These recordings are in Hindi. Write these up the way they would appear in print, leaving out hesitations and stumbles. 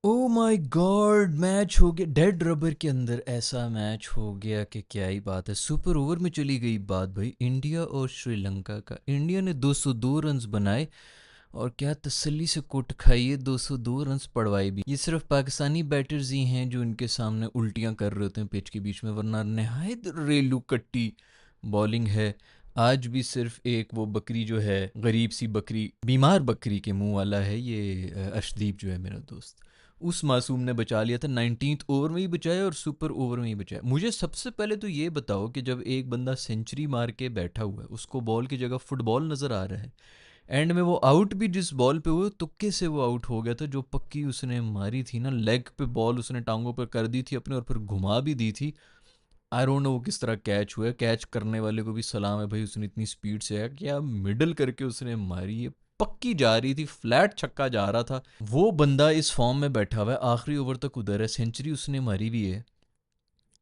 ओ माय गॉड, मैच हो गया डेड रबर के अंदर। ऐसा मैच हो गया कि क्या ही बात है। सुपर ओवर में चली गई बात भाई, इंडिया और श्रीलंका का। इंडिया ने 202 रन्स बनाए और क्या तसल्ली से कुट खाई है, 202 रन्स पड़वाए भी। ये सिर्फ पाकिस्तानी बैटर्स ही हैं जो इनके सामने उल्टियां कर रहे होते हैं पिच के बीच में, वरना नहायत रेलू कट्टी बॉलिंग है। आज भी सिर्फ एक वो बकरी जो है, गरीब सी बकरी, बीमार बकरी के मुंह वाला है ये अर्शदीप जो है मेरा दोस्त, उस मासूम ने बचा लिया था। 19th ओवर में ही बचाया और सुपर ओवर में ही बचाया। मुझे सबसे पहले तो ये बताओ कि जब एक बंदा सेंचुरी मार के बैठा हुआ है, उसको बॉल की जगह फुटबॉल नज़र आ रहा है, एंड में वो आउट भी जिस बॉल पे हुए तुक्के से वो आउट हो गया था, जो पक्की उसने मारी थी ना, लेग पे बॉल उसने टांगों पर कर दी थी अपने और फिर घुमा भी दी थी। आई डोंट नो वो किस तरह कैच हुआ है। कैच करने वाले को भी सलाम है भाई, उसने इतनी स्पीड से है क्या मिडल करके उसने मारी है, पक्की जा रही थी, फ्लैट छक्का जा रहा था। वो बंदा इस फॉर्म में बैठा हुआ है, आखिरी ओवर तक उधर है, सेंचुरी उसने मारी भी है।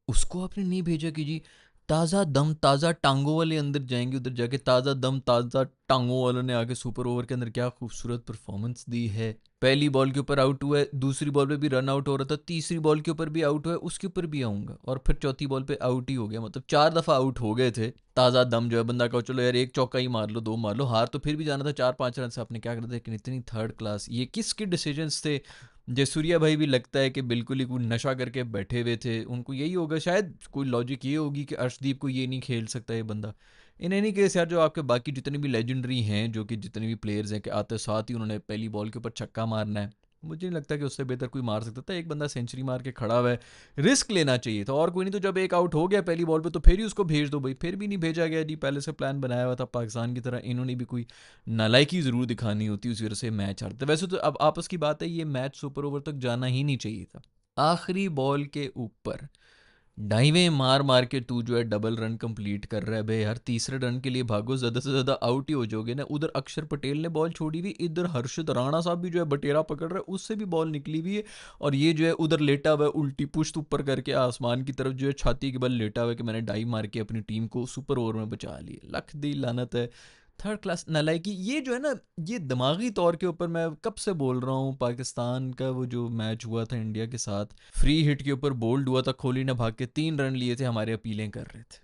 उसको आपने नहीं भेजा कि जी ताज़ा दम ताज़ा टांगों वाले अंदर जाएंगे, उधर जाके ताज़ा दम ताज़ा टांगों वालों ने आके सुपर ओवर के अंदर क्या खूबसूरत परफॉर्मेंस दी है। पहली बॉल के ऊपर आउट हुआ है, दूसरी बॉल पे भी रन आउट हो रहा था, तीसरी बॉल के ऊपर भी आउट हुआ है, उसके ऊपर भी आऊँगा, और फिर चौथी बॉल पे आउट ही हो गया। मतलब 4 दफ़ा आउट हो गए थे। ताज़ा दम जो है, बंदा कहो चलो यार एक चौका ही मार लो, दो मार लो, हार तो फिर भी जाना था 4-5 रन से। आपने क्या कर दिया, लेकिन इतनी थर्ड क्लास, ये किसके डिसीजंस थे। जयसूर्या भाई भी लगता है कि बिल्कुल ही कोई नशा करके बैठे हुए थे, उनको यही होगा शायद, कोई लॉजिक ये होगी कि अर्शदीप को ये नहीं खेल सकता ये बंदा। इन एनी केस यार, जो आपके बाकी जितने भी लेजेंडरी हैं, जो कि जितने भी प्लेयर्स हैं, कि आते साथ ही उन्होंने पहली बॉल के ऊपर छक्का मारना है, मुझे नहीं लगता कि उससे बेहतर कोई मार सकता था। एक बंदा सेंचुरी मार के खड़ा हुआ है, रिस्क लेना चाहिए था, और कोई नहीं। तो जब एक आउट हो गया पहली बॉल पे तो फिर ही उसको भेज दो भाई, फिर भी नहीं भेजा गया जी। पहले से प्लान बनाया हुआ था पाकिस्तान की तरह, इन्होंने भी कोई नालायकी ज़रूर दिखानी होती, उस वजह से मैच हारते। वैसे तो अब आपस की बात है, ये मैच सुपर ओवर तक जाना ही नहीं चाहिए था। आखिरी बॉल के ऊपर डाइवें मार मार के तू जो है डबल रन कंप्लीट कर रहा है बे यार। तीसरे रन के लिए भागो, ज़्यादा से ज़्यादा आउट ही हो जाओगे ना। उधर अक्षर पटेल ने बॉल छोड़ी हुई, इधर हर्षद राणा साहब भी जो है बटेरा पकड़ रहा है, उससे भी बॉल निकली हुई है, और ये जो है उधर लेटा हुआ है उल्टी पुश्त ऊपर करके आसमान की तरफ, जो है छाती के बल लेटा हुआ है कि मैंने डाइव मार के अपनी टीम को सुपर ओवर में बचा लिया। लख दी लानत है, थर्ड क्लास नालायकी। ये जो है ना, ये दिमागी तौर के ऊपर, मैं कब से बोल रहा हूँ, पाकिस्तान का वो जो मैच हुआ था इंडिया के साथ, फ्री हिट के ऊपर बोल्ड हुआ था, कोहली ने भाग के 3 रन लिए थे, हमारे अपीलें कर रहे थे।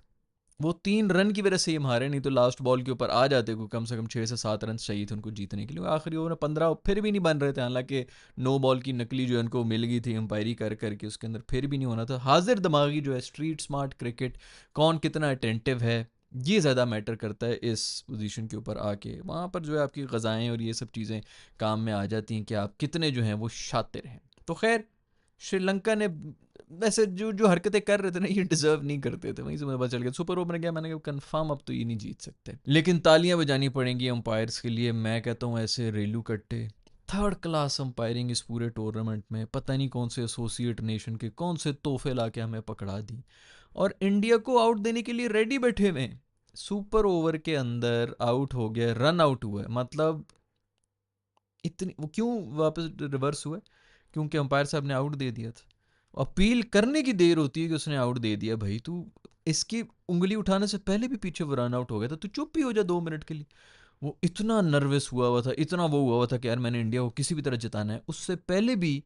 वो 3 रन की वजह से ये हारे, नहीं तो लास्ट बॉल के ऊपर आ जाते को, कम से कम 6 से 7 रन चाहिए थे उनको जीतने के लिए। आखिरी ओवर में 15 फिर भी नहीं बन रहे थे, हालांकि नो बॉल की नकली जो है उनको मिल गई थी अंपायरी कर करके, उसके अंदर फिर भी नहीं होना था। हाजिर दिमागी जो है, स्ट्रीट स्मार्ट क्रिकेट, कौन कितना अटेंटिव है, ये ज़्यादा मैटर करता है इस पोजीशन के ऊपर आके। वहाँ पर जो है आपकी ग़ज़ाएँ और ये सब चीज़ें काम में आ जाती हैं कि आप कितने जो हैं वो शातिर हैं। तो खैर, श्रीलंका ने वैसे जो जो हरकतें कर रहे थे ना, ये डिजर्व नहीं करते थे, वहीं से मुझे पता चल गया। सुपर ओवर में गया, मैंने कहा कंफर्म अब तो ये नहीं जीत सकते, लेकिन तालियां बजानी पड़ेंगी अंपायर्स के लिए। मैं कहता हूँ ऐसे रेलू कट्टे, थर्ड क्लास अंपायरिंग इस पूरे टूर्नामेंट में, पता नहीं कौन से एसोसिएट नेशन के कौन से तोहफे ला के हमें पकड़ा दी, और इंडिया को आउट देने के लिए रेडी बैठे हुए। सुपर ओवर के अंदर आउट हो गया, रन आउट हुआ है, मतलब इतनी वो क्यों वापस रिवर्स हुआ है? क्योंकि अंपायर साहब ने आउट दे दिया था। अपील करने की देर होती है कि उसने आउट दे दिया। भाई तू इसकी उंगली उठाने से पहले भी पीछे रन आउट हो गया था, तू चुप ही हो जा 2 मिनट के लिए। वो इतना नर्वस हुआ था, इतना वो हुआ था कि यार मैंने इंडिया को किसी भी तरह जिताना है। उससे पहले भी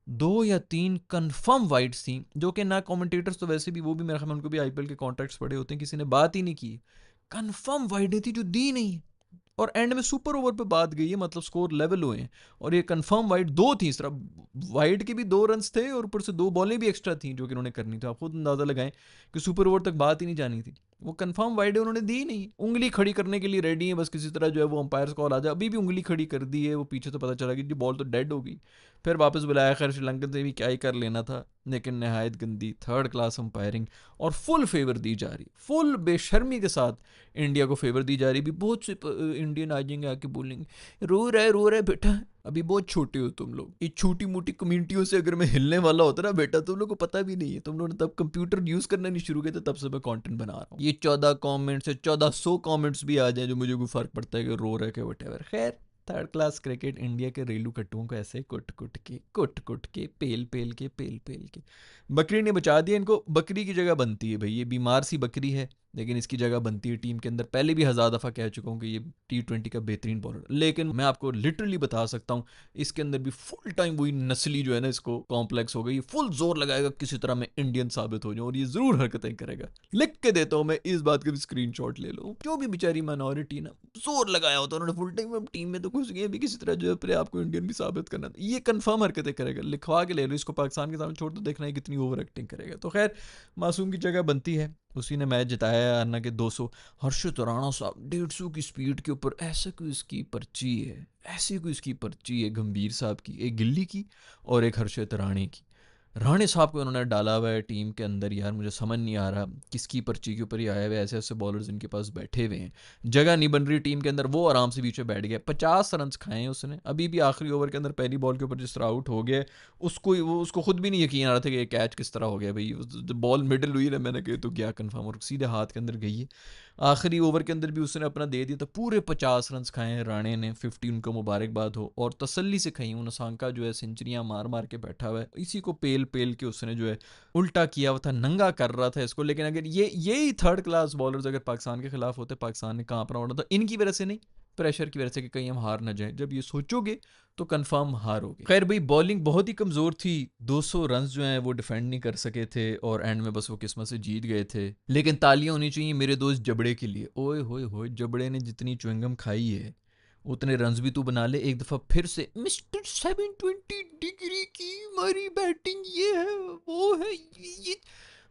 2 या 3 कंफर्म वाइड्स थी, जो कि ना कमेंटेटर्स तो वैसे भी, वो भी मेरे ख्याल में उनको भी आईपीएल के कॉन्ट्रैक्ट्स पड़े होते हैं, किसी ने बात ही नहीं की। कंफर्म वाइडें थी जो दी नहीं, और एंड में सुपर ओवर पे बात गई है, मतलब स्कोर लेवल हुए हैं, और ये कंफर्म वाइड दो थी सिर्फ। वाइड के भी 2 रन थे और ऊपर से 2 बॉलें भी एक्स्ट्रा थी जो कि उन्होंने करनी थी। आप खुद अंदाजा लगाएं कि सुपर ओवर तक बात ही नहीं जानी थी। वो कंफर्म वाइड है, उन्होंने दी नहीं। उंगली खड़ी करने के लिए रेडी है, बस किसी तरह जो है वो अंपायर कॉल आ जाए। अभी भी उंगली खड़ी कर दी है, वो पीछे तो पता चला कि जी बॉल तो डेड होगी। फिर वापस बुलाया, खैर श्रीलंकन से भी क्या ही कर लेना था, लेकिन नहायत गंदी थर्ड क्लास अंपायरिंग, और फुल फेवर दी जा रही, फुल बेशर्मी के साथ इंडिया को फेवर दी जा रही भी। बहुत से इंडियन आ जाएंगे, आके बोलेंगे रो रहा है बेटा, अभी बहुत छोटे हो तुम लोग, ये छोटी मोटी कम्युनिटियों से अगर मैं हिलने वाला होता ना बेटा, तुम लोग को पता भी नहीं है, तुम लोगों ने तब कंप्यूटर यूज करना नहीं शुरू किया था, तब से मैं कंटेंट बना रहा हूँ। ये 14 कमेंट्स है, 1400 कमेंट्स भी आ जाए, जो मुझे कोई फर्क पड़ता है कि रो रहे के वटेवर। खैर, थर्ड क्लास क्रिकेट, इंडिया के रेलू कट्टुओं को ऐसे कुट कुट के पेल पेल के बकरी ने बचा दिया इनको। बकरी की जगह बनती है भाई, ये बीमार सी बकरी है, लेकिन इसकी जगह बनती है टीम के अंदर। पहले भी हज़ार दफ़ा कह चुका हूँ कि ये T20 का बेहतरीन बॉलर, लेकिन मैं आपको लिटरली बता सकता हूँ इसके अंदर भी फुल टाइम वही नस्ली जो है ना, इसको कॉम्प्लेक्स हो गई, फुल जोर लगाएगा किसी तरह मैं इंडियन साबित हो जाऊँ, और ये ज़रूर हरकतें करेगा। लिख के देता हूँ मैं, इस बात का भी स्क्रीनशॉट ले लो। जो भी बेचारी माइनॉरिटी ना जोर लगाया होता है उन्होंने फुल टाइम, टीम में तो घुस गए भी किसी तरह जो है अपने आपको इंडियन भी साबित करना, ये कंफर्म हरकतें करेगा। लिखवा के ले लो इसको, पाकिस्तान के सामने छोड़ दो, देखना है कितनी ओवर एक्टिंग करेगा। तो खैर मासूम की जगह बनती है, उसी ने मैच जिताया अन्ना के 200। हर्षित राणा साहब 150 की स्पीड के ऊपर, ऐसे कोई इसकी पर्ची है, ऐसी कोई इसकी पर्ची है गंभीर साहब की, एक गिल्ली की और एक हर्षित राणे की। राणे साहब को उन्होंने डाला हुआ है टीम के अंदर, यार मुझे समझ नहीं आ रहा किसकी पर्ची के ऊपर ही आया हुआ है। ऐसे ऐसे बॉलर्स इनके पास बैठे हुए हैं, जगह नहीं बन रही टीम के अंदर, वो आराम से बीच में बैठ गया। 50 रन खाए हैं उसने, अभी भी आखिरी ओवर के अंदर पहली बॉल के ऊपर जिस तरह आउट हो गया, उसको खुद भी नहीं यकीन आ रहा था कि ये कैच किस तरह हो गया भाई। बॉल मिडल हुई ना, मैंने कहा तो क्या कन्फर्म, और सीधे हाथ के अंदर गई है। आखिरी ओवर के अंदर भी उसने अपना दे दिया था, पूरे 50 रन खाए हैं राणे ने। 50 उनको मुबारकबाद हो, और तसल्ली से खाई। नसांका जो है सेंचुरियां मार मार के बैठा हुआ है, इसी को पेल पेल के उसने जो है उल्टा किया हुआ था, नंगा कर रहा था इसको। लेकिन अगर यही थर्ड क्लास बॉलर्स अगर पाकिस्तान के खिलाफ होते, पाकिस्तान ने कांपना उड़ना था, इनकी वजह से नहीं, प्रेशर की वजह से कि कहीं हम हार ना जाए। जब ये सोचोगे तो कंफर्म हारोगे। खैर भाई बॉलिंग बहुत ही कमज़ोर थी, 200 रन जो हैं वो डिफेंड नहीं कर सके थे, और एंड में बस वो किस्मत से जीत गए थे। लेकिन तालियां होनी चाहिए मेरे दोस्त जबड़े के लिए। ओए होए होए, जबड़े ने जितनी च्युइंगम खाई है उतने रन्स भी तू बना ले। एक दफ़ा फिर से मिस्टर 720 डिग्री की हमारी बैटिंग, ये है वो है, ये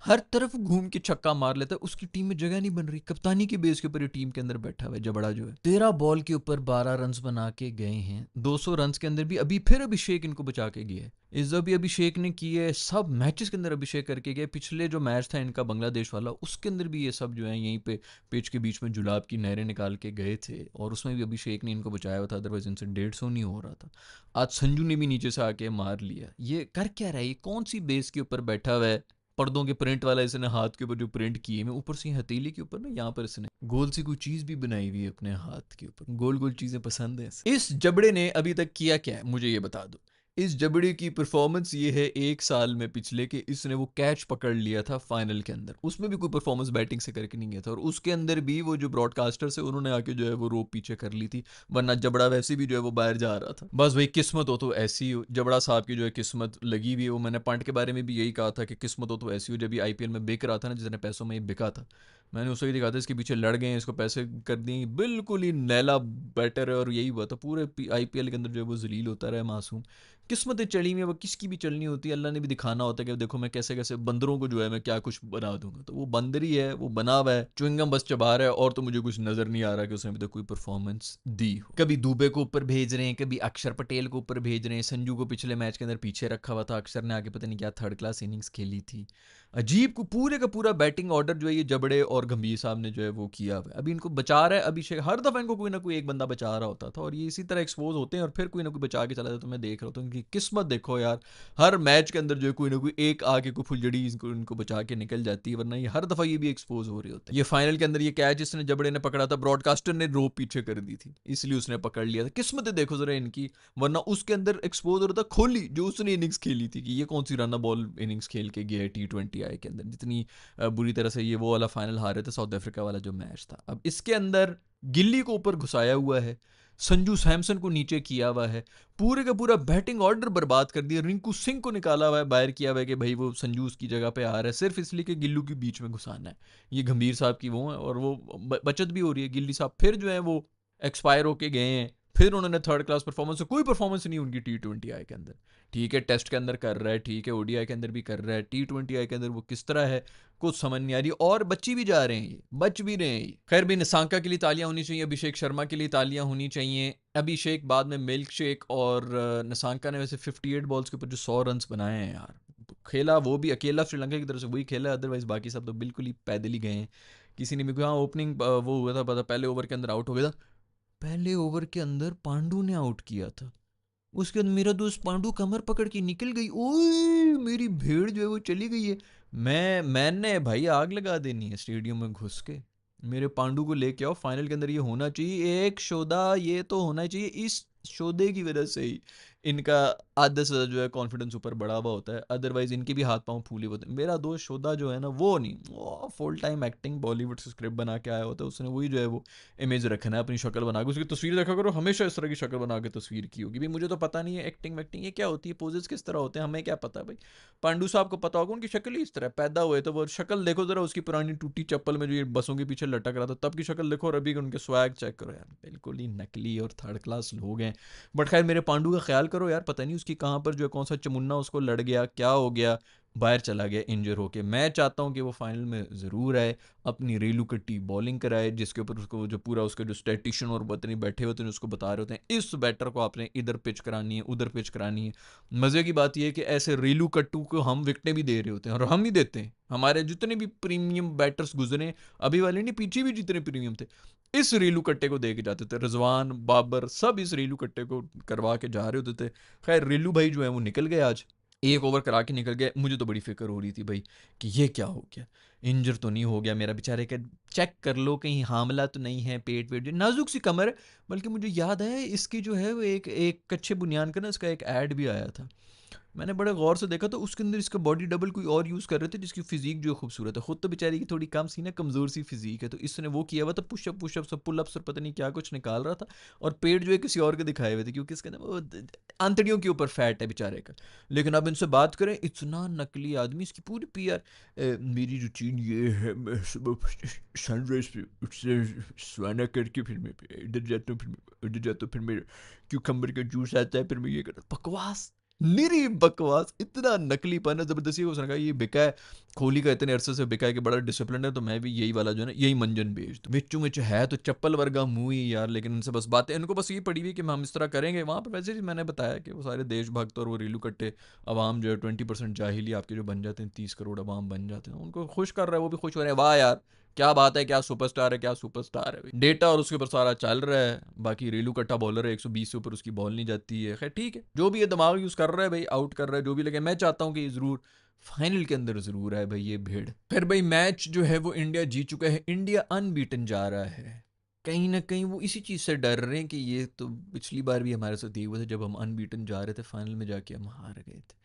हर तरफ घूम के छक्का मार लेता है, उसकी टीम में जगह नहीं बन रही। कप्तानी के बेस के ऊपर ये टीम के अंदर बैठा हुआ है जबड़ा जो है। 13 बॉल के ऊपर 12 रन बना के गए हैं, 200 रन के अंदर भी अभी फिर अभिषेक इनको बचा के गया है। इस भी अभिषेक ने की है, सब मैचेस के अंदर अभिषेक करके गए। पिछले जो मैच था इनका बांग्लादेश वाला, उसके अंदर भी ये सब जो है यहीं पे पिच के बीच में जुलाब की नहरें निकाल के गए थे, और उसमें भी अभिषेक ने इनको बचाया हुआ था, अदरवाइज इनसे 150 नहीं हो रहा था। आज संजू ने भी नीचे से आके मार लिया। ये कर क्या रहा है, ये कौन सी बेस के ऊपर बैठा हुआ है? पर्दों के प्रिंट वाला इसने हाथ के ऊपर जो प्रिंट किए में, ऊपर से हथेली के ऊपर ना यहाँ पर इसने गोल सी कोई चीज भी बनाई हुई है अपने हाथ के ऊपर। गोल गोल चीजें पसंद है इस जबड़े ने। अभी तक किया क्या है मुझे ये बता दो। इस जबड़े की परफॉर्मेंस ये है 1 साल में पिछले के, इसने वो कैच पकड़ लिया था फाइनल के अंदर, उसमें भी कोई परफॉर्मेंस बैटिंग से करके नहीं गया था, और उसके अंदर भी वो जो ब्रॉडकास्टर से उन्होंने आके जो है वो रोप पीछे कर ली थी, वरना जबड़ा वैसे भी जो है वो बाहर जा रहा था। बस भाई किस्मत हो तो ऐसी हो, जबड़ा साहब की जो है किस्मत लगी हुई है। वो मैंने पंट के बारे में भी यही कहा था कि किस्मत हो तो ऐसी हो। जब ये आईपीएल में बिक रहा था ना, जितने पैसों में ये बिका था, मैंने उसे ही दिखा था इसके पीछे लड़ गए, इसको पैसे कर दिए, बिल्कुल ही नैला बैटर है। और यही हुआ था, पूरे आईपीएल के अंदर जो है वो जलील होता रहा मासूम। किस्मतें चली में वो किसकी भी चलनी होती है, अल्लाह ने भी दिखाना होता है कि देखो मैं कैसे कैसे बंदरों को जो है मैं क्या कुछ बना दूंगा। तो वो बंदर ही है, वो बना हुआ है, च्युइंगम बस चबा रहा है, और तो मुझे कुछ नजर नहीं आ रहा कि उसने अभी तक कोई परफॉर्मेंस दी हो। कभी दुबे को ऊपर भेज रहे हैं, कभी अक्षर पटेल को ऊपर भेज रहे हैं। संजू को पिछले मैच के अंदर पीछे रखा हुआ था, अक्षर ने आके पता नहीं क्या थर्ड क्लास इनिंग्स खेली थी। अजीब को पूरे का पूरा बैटिंग ऑर्डर जो है ये जबड़े और गंभीर साहब ने जो है वो किया हुआ है। अभी इनको बचा रहा है अभिषेक, हर दफा इनको कोई ना कोई एक बंदा बचा रहा होता था, और ये इसी तरह एक्सपोज होते हैं और फिर कोई ना कोई बचा के चला जाता। तो मैं देख रहा हूँ इनकी किस्मत देखो यार, हर मैच के अंदर जो है कोई ना कोई एक आके कोई फुलझड़ी इनको बचा के निकल जाती है, वरना ये हर दफा ये भी एक्सपोज हो रहे होते हैं। ये फाइनल के अंदर ये कैच इसने जबड़े ने पकड़ा था, ब्रॉडकास्टर ने रोप पीछे कर दी थी, इसलिए उसने पकड़ लिया था। किस्मतें देखो जरा इनकी, वरना उसके अंदर एक्सपोज हो रहा था खोली जो उसने इनिंग्स खेली थी कि ये कौन सी रन बॉल इनिंग्स खेल के गया है T20 आई के अंदर, जितनी बुरी तरह से ये वो वाला फाइनल हारे थे साउथ अफ्रीका वाला जो मैच था। अब इसके अंदर गिल्ली को ऊपर घुसाया हुआ है, संजू सैमसन को नीचे किया हुआ है, पूरे का पूरा बैटिंग ऑर्डर बर्बाद कर दिया। रिंकू सिंह को निकाला हुआ है, बाहर किया हुआ है कि भाई वो संजू उसकी जगह पे आ रहा है, सिर्फ इसलिए कि गिल्लू के बीच में घुसाना है। ये गंभीर साहब की वो है, और वो बचत भी हो रही है। गिल्ली साहब फिर जो है वो एक्सपायर होके गए हैं, फिर उन्होंने थर्ड क्लास परफॉर्मेंस, कोई परफॉर्मेंस नहीं उनकी T20 के अंदर। ठीक है टेस्ट के अंदर कर रहा है, ठीक है ओडीआई के अंदर भी कर रहा है, T20 के अंदर वो किस तरह है कुछ समझ नहीं आ रही, और बच्ची भी जा रहे हैं, ये बच भी रहे हैं। खैर भी निसांका के लिए तालियां होनी चाहिए, अभिषेक शर्मा के लिए तालियां होनी चाहिए। अभिषेक बाद में मिल्क शेक, और निसांका ने वैसे 58 बॉल्स के ऊपर जो 100 रन बनाए हैं यार, खेला वो भी अकेला श्रीलंका की तरफ से वही खेला, अदरवाइज बाकी सब तो बिल्कुल ही पैदल ही गए हैं। किसी ने भी, हाँ ओपनिंग वो हुआ था पता, पहले ओवर के अंदर आउट हो गया था। पहले ओवर के अंदर पांडू ने आउट किया था, उसके बाद मेरा दोस्त पांडू कमर पकड़ के निकल गई, ओए मेरी भेड़ जो है वो चली गई है। मैंने भाई आग लगा देनी है स्टेडियम में घुस के, मेरे पांडू को लेके आओ फाइनल के अंदर। ये होना चाहिए एक शोधा, ये तो होना चाहिए इस शोधे की वजह से ही इनका आधे से जो है कॉन्फिडेंस ऊपर बढ़ा हुआ होता है, अदरवाइज इनके भी हाथ पांव फूले होते हैं। मेरा दोस्त शोधा जो है ना, वो नहीं, वो फुल टाइम एक्टिंग बॉलीवुड से स्क्रिप्ट बना के आया होता है, उसने वही जो है वो इमेज रखना है अपनी शक्ल बना के। उसकी तस्वीर देखा करो, हमेशा इस तरह की शक्ल बना के तस्वीर की होगी। भाई मुझे तो पता नहीं है एक्टिंग वैक्टिंग ये क्या होती है, पोजेस किस तरह होते हैं, हमें क्या पता भाई। पांडु साहब को पता होगा, उनकी शक्ल ही इस तरह, पैदा हुए तो वो शक्ल देखो जरा उसकी पुरानी टूटी चप्पल में जो ये बसों के पीछे लटक रहा था तब की शक्ल देखो, और अभी उनके स्वैग चेक करो यार, बिल्कुल ही नकली और थर्ड क्लास लोग हैं। बट खैर मेरे पांडु का ख्याल करो यार, पता नहीं उसकी कहाँ पर जो है कौन सा चमुन्ना उसको लड़ गया, क्या हो गया, बाहर चला गया इंजर होके। मैं चाहता हूँ कि वो फाइनल में ज़रूर आए, अपनी रेलू कट्टी बॉलिंग कराए, जिसके ऊपर उसको जो पूरा उसका जो स्टैटिशियन और बतनी बैठे होते हैं उसको बता रहे होते हैं इस बैटर को आपने इधर पिच करानी है, उधर पिच करानी है। मज़े की बात यह है कि ऐसे रेलू कट्टू को हम विकटें भी दे रहे होते हैं, और हम ही देते हैं। हमारे जितने भी प्रीमियम बैटर्स गुजरे अभी वाले नहीं, पीछे भी जितने प्रीमियम थे, इस रेलू कट्टे को दे के जाते थे। रिजवान, बाबर सब इस रेलू कट्टे को करवा के जा रहे होते थे। खैर रेलू भाई जो है वो निकल गए आज, एक ओवर करा के निकल गए। मुझे तो बड़ी फिक्र हो रही थी भाई कि ये क्या हो गया, इंजर तो नहीं हो गया मेरा बेचारे का, चेक कर लो कहीं हामला तो नहीं है, पेट वेट जो नाजुक सी कमर है। बल्कि मुझे याद है इसकी जो है वो एक एक कच्चे बुनियान का ना इसका एक ऐड भी आया था, मैंने बड़े गौर से देखा तो उसके अंदर इसका बॉडी डबल कोई और यूज़ कर रहे थे जिसकी फिजीक जो खूबसूरत है। खुद तो बेचारी की थोड़ी कम सी ना, कमज़ोर सी फिजीक है, तो इसने वो किया हुआ था, पुशअप पुशअप सब पुल अप्स और पता नहीं क्या कुछ निकाल रहा था, और पेट जो है किसी और के दिखाए हुए थे, क्योंकि इसके ना वो आंतड़ियों के ऊपर फैट है बेचारे का। लेकिन अब इनसे बात करें, इतना नकली आदमी, इसकी पूरी पी आर, मेरी रूटीन ये है, मैं सुबह सनराइज पे उससे स्वाना करके फिर मैं इधर जाता हूँ, फिर मैं उधर जाता हूँ, फिर मेरे क्यूकम्बर का जूस आता है, फिर मैं ये करता, बकवास, निरी बकवास, इतना नकलीपन है जबरदस्ती। उसने कहा ये बिका है, कोहली का इतने अरसे से बिका है कि बड़ा डिसिप्लिन है, तो मैं भी यही वाला जो है ना यही मंजन भेज दूँ। विच्चू मिच है तो चप्पल वर्गा मुंह ही यार, लेकिन इनसे बस बातें, इनको बस ये पड़ी हुई कि हम इस तरह करेंगे। वहाँ पर वैसे ही मैंने बताया कि वो सारे देशभक्त और वो रेलू कट्टे अवाम जो है 20% जाहिली आपके जो बन जाते हैं, 30 करोड़ अवाम बन जाते हैं, उनको खुश कर रहा है, वो भी खुश हो रहे हैं। वाह यार क्या बात है, क्या सुपरस्टार है, क्या सुपरस्टार है। डेटा और उसके ऊपर सारा चल रहा है, बाकी रेलू कट्टा बॉलर है, 120 से ऊपर उसकी बॉल नहीं जाती है। खैर ठीक है, जो भी ये दिमाग यूज़ कर रहा है भाई, आउट कर रहा है जो भी, लेकिन मैं चाहता हूँ कि ज़रूर फाइनल के अंदर ज़रूर है भाई ये भीड़। फिर भाई मैच जो है वो इंडिया जीत चुका है, इंडिया अनबीटन जा रहा है। कहीं ना कहीं वो इसी चीज़ से डर रहे हैं कि ये तो पिछली बार भी हमारे साथ ये हुआ था, जब हम अनबीटन जा रहे थे फाइनल में जाके हम हार गए थे।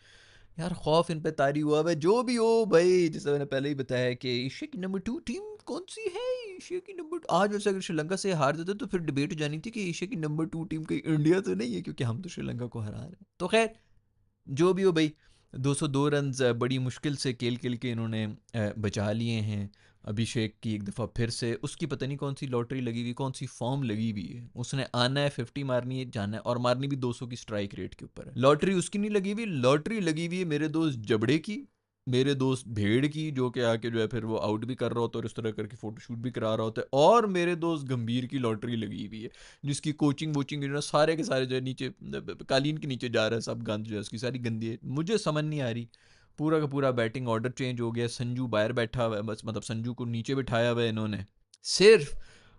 यार खौफ इन पे तारी हुआ है, जो भी हो भाई, जैसे मैंने पहले ही बताया कि एशिया की नंबर 2 टीम कौन सी है, एशिया की नंबर, आज वैसे अगर श्रीलंका से हार जाते तो फिर डिबेट हो जानी थी कि एशिया की नंबर 2 टीम कहीं इंडिया तो नहीं है, क्योंकि हम तो श्रीलंका को हरा रहे हैं। तो खैर जो भी हो भाई, 202 रन बड़ी मुश्किल से खेल खेल के इन्होंने बचा लिए हैं। अभिषेक की एक दफ़ा फिर से उसकी पता नहीं कौन सी लॉटरी लगी हुई, कौन सी फॉर्म लगी हुई है, उसने आना है 50 मारनी है, जाना है, और मारनी भी 200 की स्ट्राइक रेट के ऊपर है। लॉटरी उसकी नहीं लगी हुई, लॉटरी लगी हुई है मेरे दोस्त जबड़े की, मेरे दोस्त भेड़ की, जो कि आके जो है फिर वो आउट भी कर रहा होता है और इस तरह करके फोटोशूट भी करा रहा होता है, और मेरे दोस्त गंभीर की लॉटरी लगी हुई है, जिसकी कोचिंग वोचिंग जो है सारे के सारे जो है नीचे कालीन के नीचे जा रहा है, सब गंद जो है उसकी सारी गंदी है। मुझे समझ नहीं आ रही, पूरा का पूरा बैटिंग ऑर्डर चेंज हो गया, संजू बाहर बैठा हुआ है, बस मतलब संजू को नीचे बिठाया हुआ है इन्होंने सिर्फ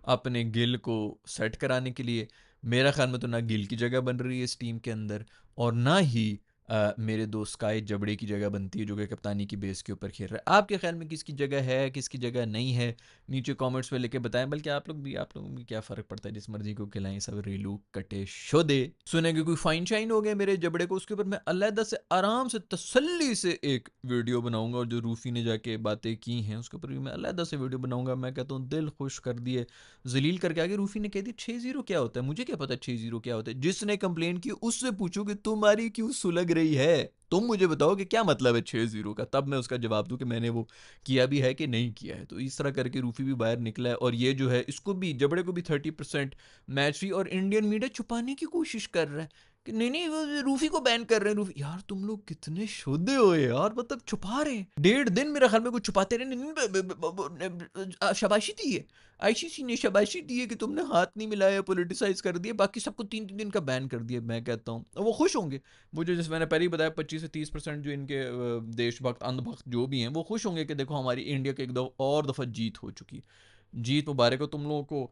अपने गिल को सेट कराने के लिए। मेरा ख्याल में तो ना गिल की जगह बन रही है इस टीम के अंदर, और ना ही मेरे दोस्त स्काई जबड़े की जगह बनती है, जो कि कप्तानी की बेस के ऊपर खेल रहा है। आपके ख्याल में किसकी जगह है, किसकी जगह नहीं है, नीचे कमेंट्स में लेके बताएं। बल्कि आप लोगों में क्या फ़र्क पड़ता है, जिस मर्जी को खिलाएं, सब रेलू कटे शोदे। सुनेंगे कोई फाइन शाइन हो गया मेरे जबड़े को, उसके ऊपर मैं अलहदा से आराम से तसल्ली से एक वीडियो बनाऊंगा, और जो रूफी ने जाके बातें की हैं उसके ऊपर भी मैं अलहदा से वीडियो बनाऊंगा। मैं कहता हूँ दिल खुश कर दिए, जलील करके आगे। रूफी ने कह दी 6-0 क्या होता है, मुझे क्या पता 6-0 क्या होता है, जिसने कंप्लेन की उससे पूछो कि तुम्हारी क्यों सुलग रही है, तुम मुझे बताओ कि क्या मतलब है 6-0 का, तब मैं उसका जवाब दूं कि मैंने वो किया भी है कि नहीं किया है। तो इस तरह करके रूफी भी बाहर निकला है, और ये जो है इसको भी जबड़े को भी 30% मैच फी, और इंडियन मीडिया छुपाने की कोशिश कर रहा है कि नहीं नहीं वो रूफी को बैन कर रहे हैं। रूफी यार तुम लोग कितने शुद्ध हो यार, मतलब छुपा रहे हैं 1.5 दिन मेरा ख्याल में कुछ छुपाते रहे। शाबाशी दी है, आईसीसी ने शाबाशी दी है कि तुमने हाथ नहीं मिलाया, पोलिटिसाइज कर दिया, बाकी सबको 3-3 दिन का बैन कर दिया। मैं कहता हूँ वो खुश होंगे, मुझे जैसे मैंने पहले ही बताया 25 से 30% जो इनके देशभक्त अंधभक्त जो भी हैं वो खुश होंगे कि देखो हमारी इंडिया की एक दफ़ा और दफ़ा जीत हो चुकी, जीत मुबारक हो तुम लोगों को।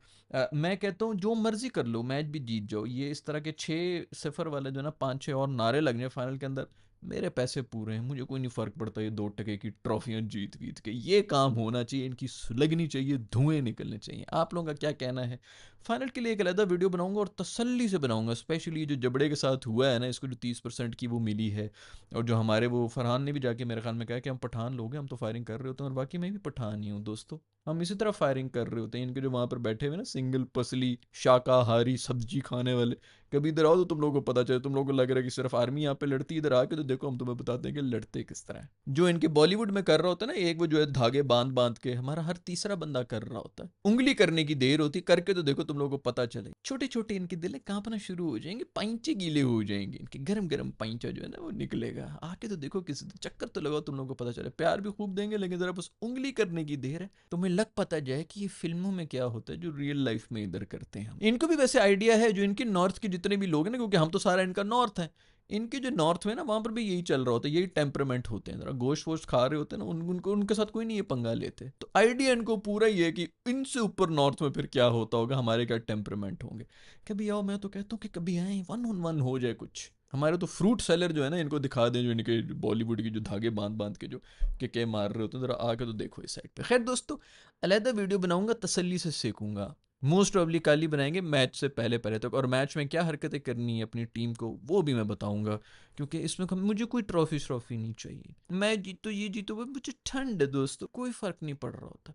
मैं कहता हूँ जो मर्जी कर लो, मैच भी जीत जाओ, ये इस तरह के 6-0 वाले जो ना 5-6 और नारे लग जाए फाइनल के अंदर, मेरे पैसे पूरे हैं, मुझे कोई नहीं फ़र्क पड़ता ये 2 टके की ट्रॉफियाँ जीत के। ये काम होना चाहिए, इनकी सुलगनी चाहिए, धुएं निकलने चाहिए। आप लोगों का क्या कहना है फाइनल के लिए एक अलग वीडियो बनाऊंगा और तसल्ली से बनाऊंगा, स्पेशली जो जबड़े के साथ हुआ है ना, इसको जो 30% की वो मिली है, और जो हमारे वो फरहान ने भी जाके मेरे ख्याल में कहा कि हम पठान लोग हैं, हम तो फायरिंग कर रहे होते हैं, और बाकी मैं भी पठान ही हूँ दोस्तों, हम इसी तरह फायरिंग कर रहे होते हैं। इनके जो वहाँ पर बैठे हुए ना सिंगल पसली शाकाहारी सब्जी खाने वाले, कभी इधर आओ तो तुम लोगों को पता चले, तुम लोगों को लग रहा है कि सिर्फ आर्मी यहाँ पे लड़ती है, इधर आके तो देखो हम तुम्हें बताते हैं कि लड़ते किस तरह है। जो इनके बॉलीवुड में कर रहा होता है ना, एक वो जो है धागे बांध बांध के, हमारा हर तीसरा बंदा कर रहा होता है। उंगली करने की देर होती, करके तो देखो तुम लोगों को पता चले, छोटे छोटे इनके दिल कांपना शुरू हो जाएंगे, पाइंचे गीले हो जाएंगे, इनके गरम गरम पाइंचा जो है ना वो निकलेगा। आके तो देखो किसी चक्कर तो लगाओ, तुम लोगों को पता चले। प्यार भी खूब देंगे, लेकिन जरा बस उंगली करने की देर है, तुम्हें लग पता जाए कि ये फिल्मों में क्या होता है जो रियल लाइफ में इधर करते हैं। इनको भी वैसे आइडिया है, जो इनके नॉर्थ के जितने भी लोग हैं ना, क्योंकि हम तो सारा इनका नॉर्थ है, इनके जो नॉर्थ में ना वहाँ पर भी यही चल रहा होता है, यही टेम्परामेंट होते हैं, जरा गोश्त वोश्त खा रहे होते हैं ना, उनको उनके साथ कोई नहीं ये पंगा लेते। तो आइडिया इनको पूरा ही है कि इनसे ऊपर नॉर्थ में फिर क्या होता होगा, हमारे क्या टेम्परामेंट होंगे। कभी आओ, मैं तो कहता हूँ कि कभी आए, 1 on 1 हो जाए कुछ। हमारे तो फ्रूट सेलर जो है ना, इनको दिखा दें, जो इनके बॉलीवुड की जो धागे बांध बांध के जो के मार रहे होते हैं, जरा आके तो देखो इस साइड पे। खैर दोस्तों, अलहदा वीडियो बनाऊंगा, तसल्ली से सीखूंगा, मोस्ट प्रॉब्ली कल ही बनाएंगे मैच से पहले पहले तक, और मैच में क्या हरकतें करनी है अपनी टीम को वो भी मैं बताऊंगा, क्योंकि इसमें मुझे कोई ट्रॉफी नहीं चाहिए, मैं जीतो ये जीतो वो, मुझे ठंड है दोस्तों, कोई फ़र्क नहीं पड़ रहा होता।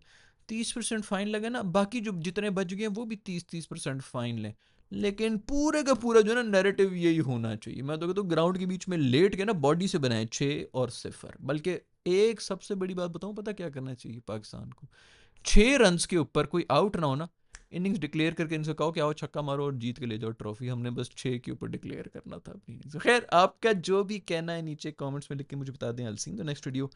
30% फाइन लगे ना, बाकी जो जितने बच गए वो भी 30% फाइन लें, लेकिन पूरे का पूरा जो है ना नैरेटिव यही होना चाहिए। मैं तो कहता हूँ ग्राउंड के बीच में लेट के ना बॉडी से बनाए 6 और 0। बल्कि एक सबसे बड़ी बात बताऊँ, पता क्या करना चाहिए पाकिस्तान को, 6 रन के ऊपर कोई आउट ना हो ना, इनिंग्स डिक्लेयर करके इनसे कहो कि आओ छक्का मारो और जीत के ले जाओ ट्रॉफी, हमने बस 6 के ऊपर डिक्लेयर करना था अपनी इनिंग्स। खैर आपका जो भी कहना है नीचे कमेंट्स में लिख के मुझे बता दें। I will see you in the next video.